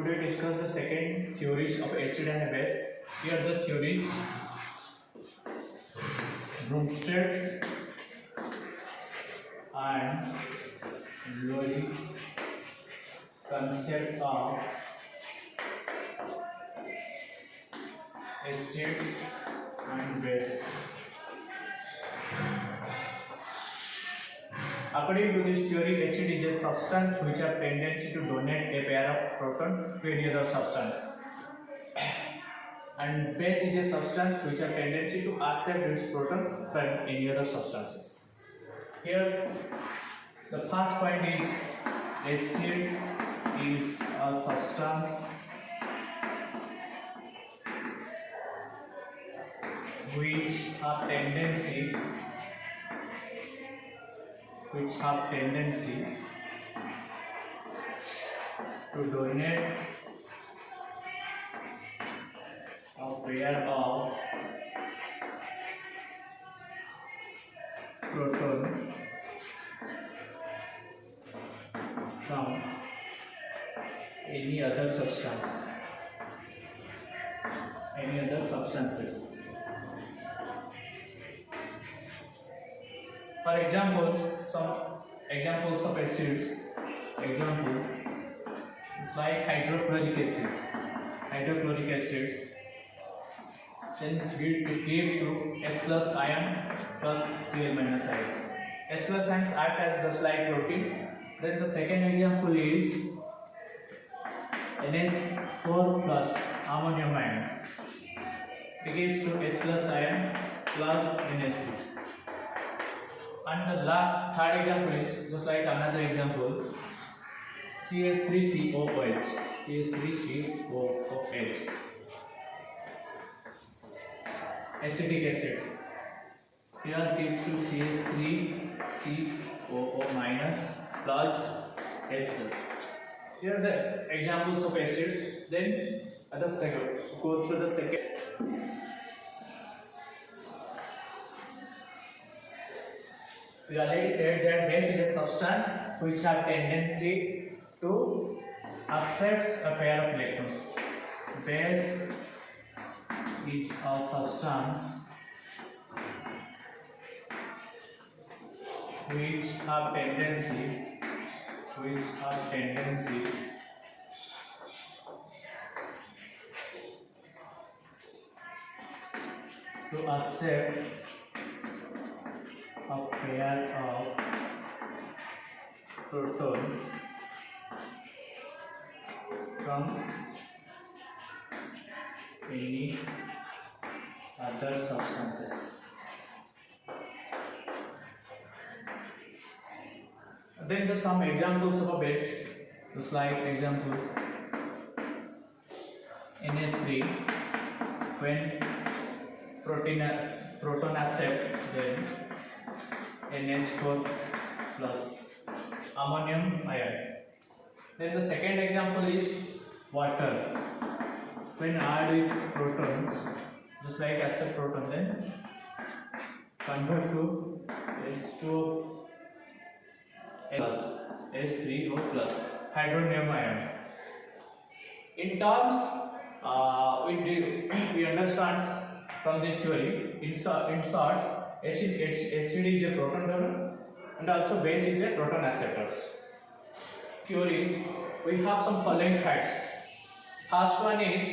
today discuss the second theories of acid and base. Here the theories: Bronsted and Lowry concept of acid and base. According to this theory, acid is a substance which have tendency to donate a pair of proton to any other substance, and base is a substance which have tendency to accept its proton from any other substances. Here, the first point is acid is a substance which have tendency to donate a pair of proton from any other substances. For examples, some examples of acids. Examples is like hydrochloric acids. Since it gives to H plus ion plus Cl minus ion. H plus ions act as just like protein. Then the second example is NH4 plus ammonium ion. It gives to H plus ion plus NH2. And the third example is just like another example, CH3COOH. Acetic acids. Here gives to CH3COO minus plus H plus. Here are the examples of acids. Then at the second, go through the second. We already said that base is a substance which have tendency to accept a pair of electrons. Base is a substance which have tendency to accept a pair of proton from any other substances. Then there's some examples of a base, just like example NH3, when proton accept, then NH4 plus ammonium ion. Then the second example is water. When add with protons, just like accept proton, then convert to H2O plus H3O plus hydronium ion. In terms, we understand from this theory, in short, acid is a proton donor and also base is a proton acceptor. Theories, we have some following facts. First one is,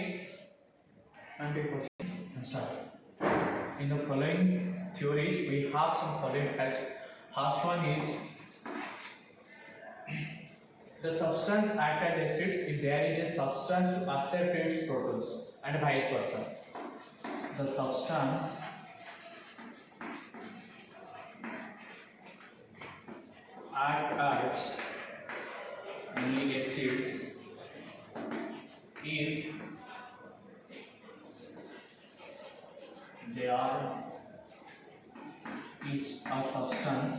in the following theories, we have some following facts. First one is, the substance acts as acids if there is a substance to accept its protons, and vice versa. The substance act as only acids if there is a substance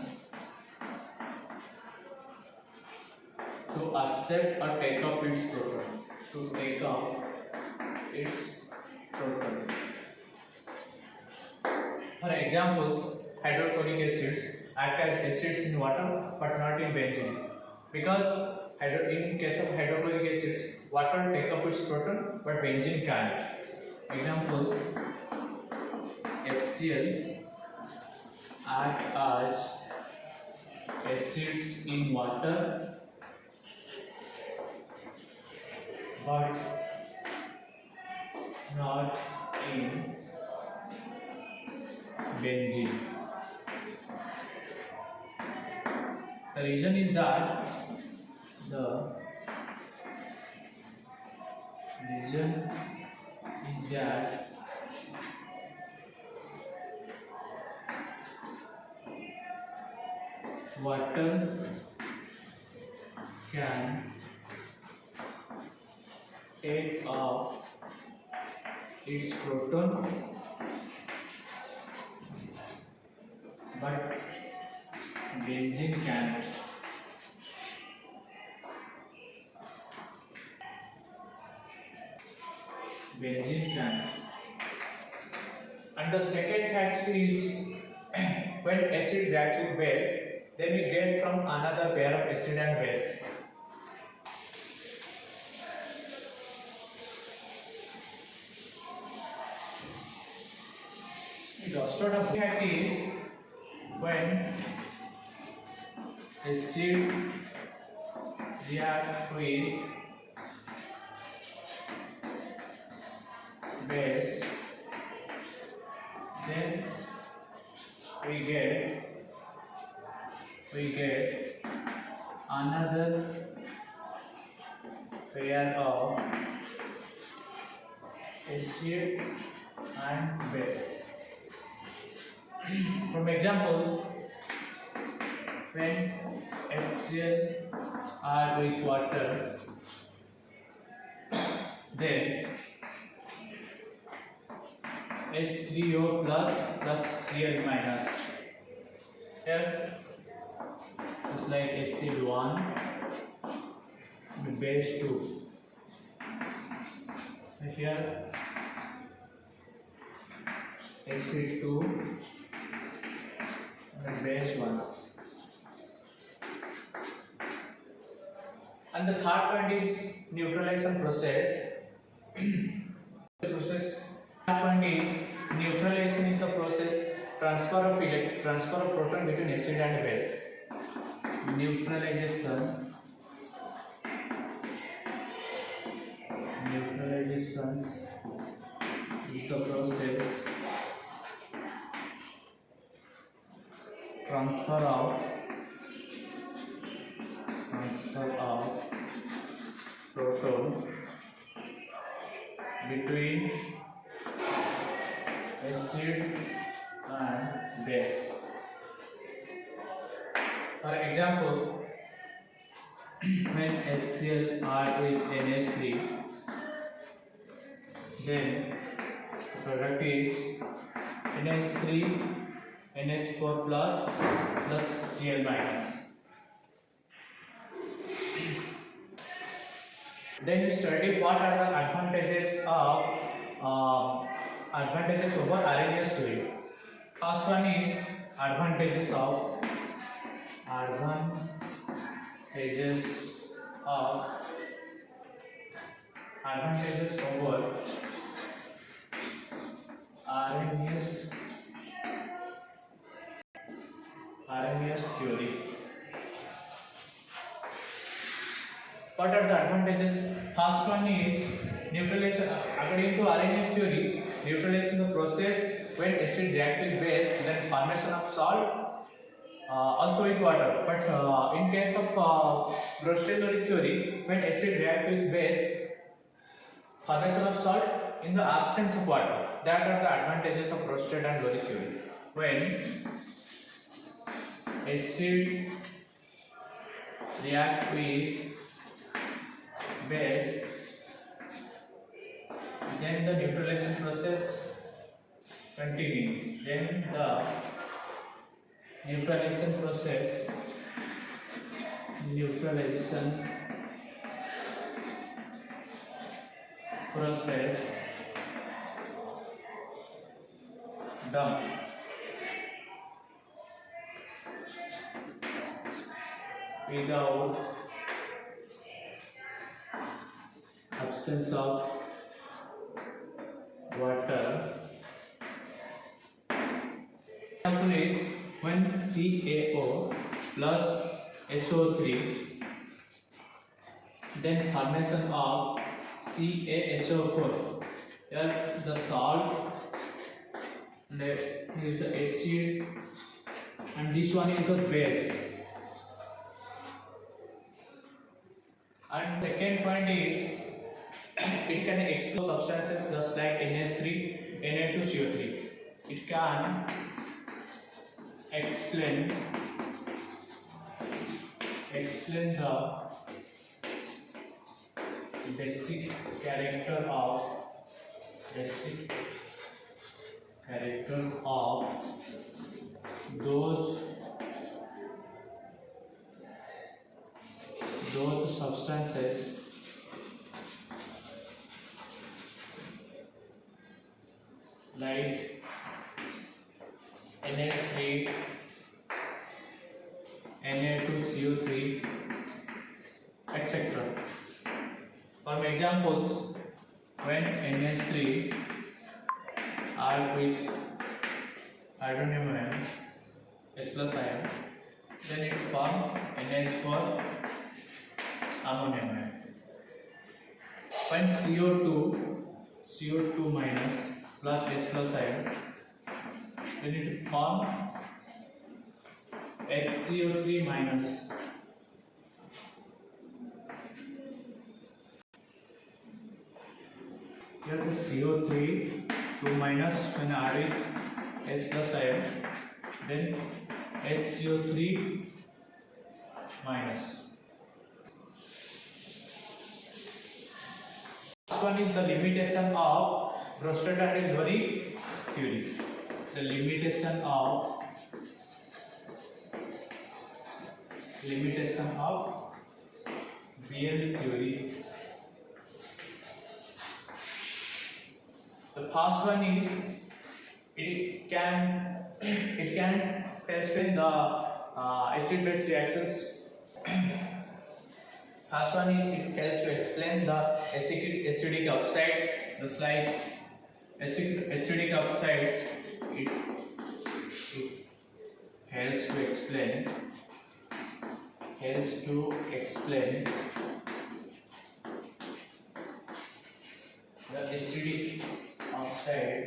to accept or take up its proton. For examples, hydrochloric acids act as acids in water but not in benzene, because in case of hydrochloric acids, water take up its proton, but benzene can't. Examples: HCl act as acids in water, but not in benzene. The reason is that water can take up its proton, but benzene cannot. And the second fact is when acid reacts with base, then we get from another pair of acid and base. The sort of fact is when acid reacts with base, then we get another pair of acid and base. From examples, when HCl are with water, then H3O plus Cl minus. Here it's like acid 1 with base 2. And here acid 2 and base 1. And the third point is neutralization process. Third point is neutralization is the process transfer of proton between acid and base. Neutralization is the process transfer of proton between acid and base. For example, when HCl are with NH3, then the product is NH3 NH4 plus Cl minus. Then we study what are the advantages over Arrhenius theory. First one is advantages over Arrhenius theory. What are the advantages? First one is neutralization. According to Arrhenius theory, neutralization is the process when acid reacts with base, then formation of salt, also with water. But in case of Bronsted theory, when acid reacts with base, formation of salt in the absence of water. That are the advantages of Bronsted and Lowry theory. When acid react with base, then the neutralization process continue. Then the neutralization process done. Without absence of water. Example is when CaO plus SO3, then formation of CaSO4. Here the salt, and here is the acid, and this one is the base. And second point is it can explode substances just like NH3, Na2CO3. It can explain the basic character of those substances like NH3, Na2CO3, etc. For examples, when NH3 are with hydronium ion, S plus ion, then it forms NH4 ammonium ion. When CO2 minus plus S plus ion, then it forms HCO3 minus. Here the CO3 2 minus when added S plus ion, then HCO3 minus. This one is the limitation of Bronsted and Lowry theory. The limitation of BL theory. The first one is it can explain the acid-base reactions. First one is it helps to explain the acidic oxides, just like acidic oxides. It helps to explain the acidic oxide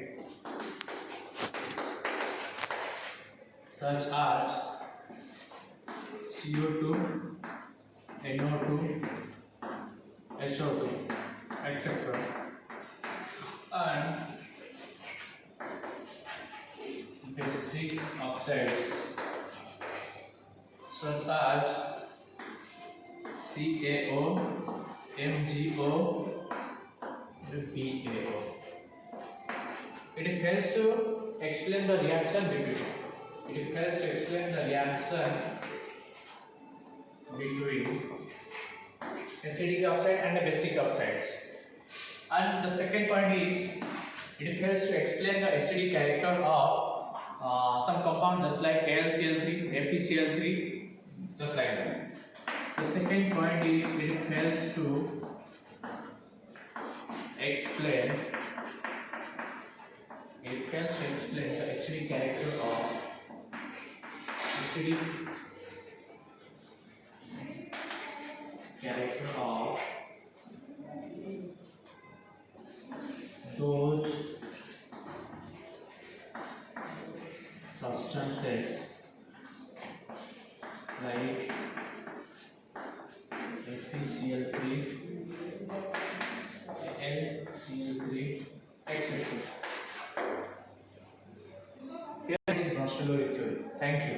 such as CO2, NO2, SO2, etc. and basic oxides such as CaO, MgO, BaO. It helps to explain the reaction between acidic oxide and basic oxides. And the second point is it helps to explain the acidic character of some compound just like AlCl3, FeCl3, just like that. The second point is it helps to explain the acidic character of those substances like FeCl3, LCl3, etc. Here is Bronsted theory. Thank you.